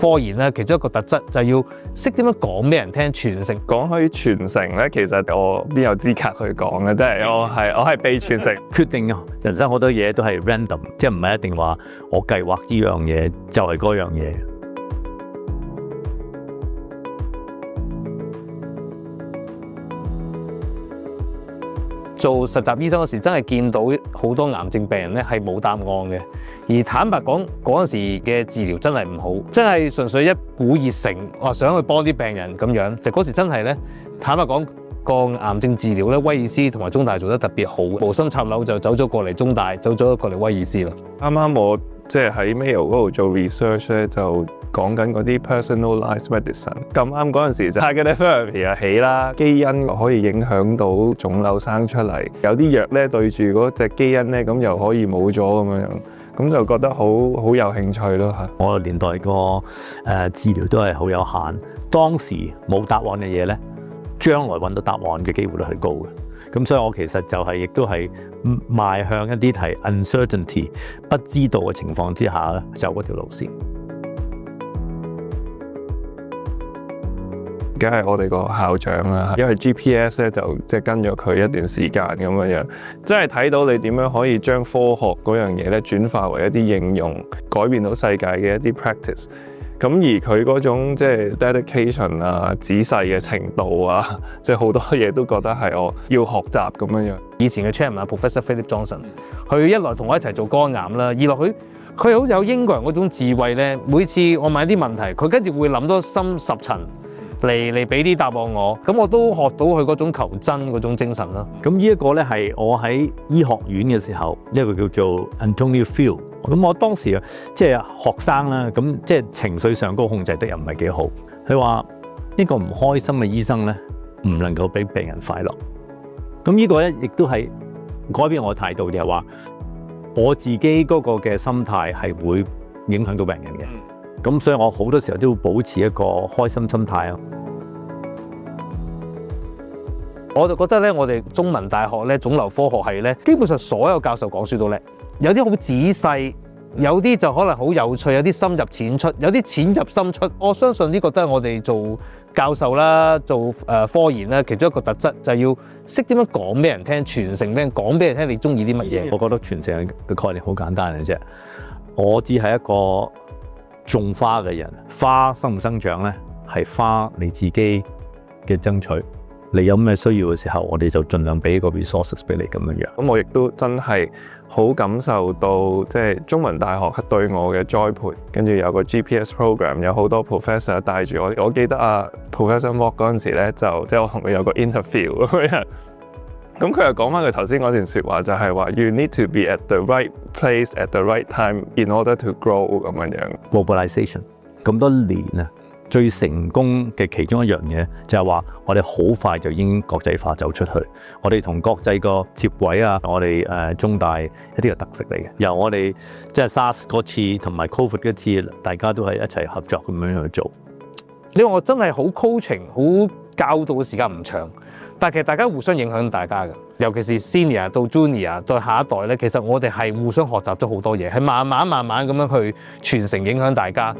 科研咧，其中一個特質就係要識點樣講俾人聽，傳承。講開傳承咧，其實我邊有資格去講嘅？即係我係被傳承。決定人生好多嘢都係 random， 即係唔係一定話我計劃呢樣嘢就係嗰樣嘢。做實習醫生嗰時，真係見到好多癌症病人咧係冇答案嘅。而坦白講，嗰陣時嘅治療真係唔好，真係純粹一股熱誠，話想去幫啲病人咁樣。就嗰時真係咧，坦白講個癌症治療咧，威爾斯同埋中大做得特別好，無心插柳就走咗過嚟中大，走咗過嚟威爾斯啦。啱啱我即係喺 Mayo 嗰度做 research 咧，就講緊嗰啲 personalized medicine。咁啱嗰陣時就 targeted therapy 又起啦，基因可以影響到腫瘤生出嚟，有啲藥咧對住嗰隻基因咧，咁又可以冇咗咁樣，咁就覺得好有興趣咯嚇。我年代個治療都係好有限，當時冇答案嘅嘢咧，將來揾到答案嘅機會率係高嘅。咁所以我其實就係亦都係邁向一啲係 uncertainty 不知道嘅情況之下咧，走嗰條路線。梗係我哋個校長啦，因為 GPS 咧就即係跟咗佢一段時間咁樣，即係睇到你點樣可以將科學嗰樣嘢咧轉化為一啲應用，改變到世界嘅一啲 practice。咁而佢嗰種即係 dedication 啊、仔細嘅程度啊，即係好多嘢都覺得係我要學習咁樣。以前嘅 chairman Professor Philip Johnson， 佢一來同我一齊做肝癌啦，二來佢好有英國人嗰種智慧咧。每次我問一啲問題，佢跟住會諗多深10層嚟俾啲答案我，咁我都學到佢嗰種求真嗰種精神啦。咁呢一個咧係我喺醫學院嘅時候，一個叫做 Antonio Field。咁我當時即係學生啦，咁即係情緒上嗰個控制得又唔係幾好。佢話一個唔開心嘅醫生咧，唔能夠俾病人快樂。咁呢個咧亦都係改變我嘅態度，就係話我自己嗰個嘅心態係會影響到病人嘅。咁所以我好多時候都會保持一個開心心態啊。我就覺得咧，我哋中文大學咧腫瘤科學系咧，基本上所有教授講書都叻，有啲好仔細，有啲就可能好有趣，有啲深入淺出，有啲淺入深出。我相信呢個都係我哋做教授啦，做科研啦，其中一個特質就係要識點樣講俾人聽，傳承俾人講俾人聽，你中意啲乜嘢？我覺得傳承嘅概念好簡單嘅啫，我只係一個種花嘅人，花生唔生長咧，係花你自己嘅爭取。你有咩需要嘅時候，我哋就盡量俾個 resources 俾你咁樣。咁我亦都真係好感受到，即係中文大學對我嘅栽培，跟住有個 GPS program， 有好多 professor 帶住我。我記得Professor Mock 嗰陣時咧，即係我同佢有個 interview 咁樣。咁佢又講翻佢頭先嗰段説話，就係話 You need to be at the right place at the right time in order to grow 咁樣。Globalization 咁多年啊，最成功嘅其中一樣嘢就係話，我哋好快就已經國際化走出去。我哋同國際個接軌啊，我哋中大一啲嘅特色嚟嘅。由我哋即係 SARS 嗰次同埋 COVID 嗰次，大家都係一齊合作咁樣去做。你話我真係好 coaching、好教導嘅時間唔長，但係其實大家互相影響大家嘅，尤其是 senior 到 junior 到下一代咧，其實我哋係互相學習咗好多嘢，係慢慢咁樣去傳承影響大家。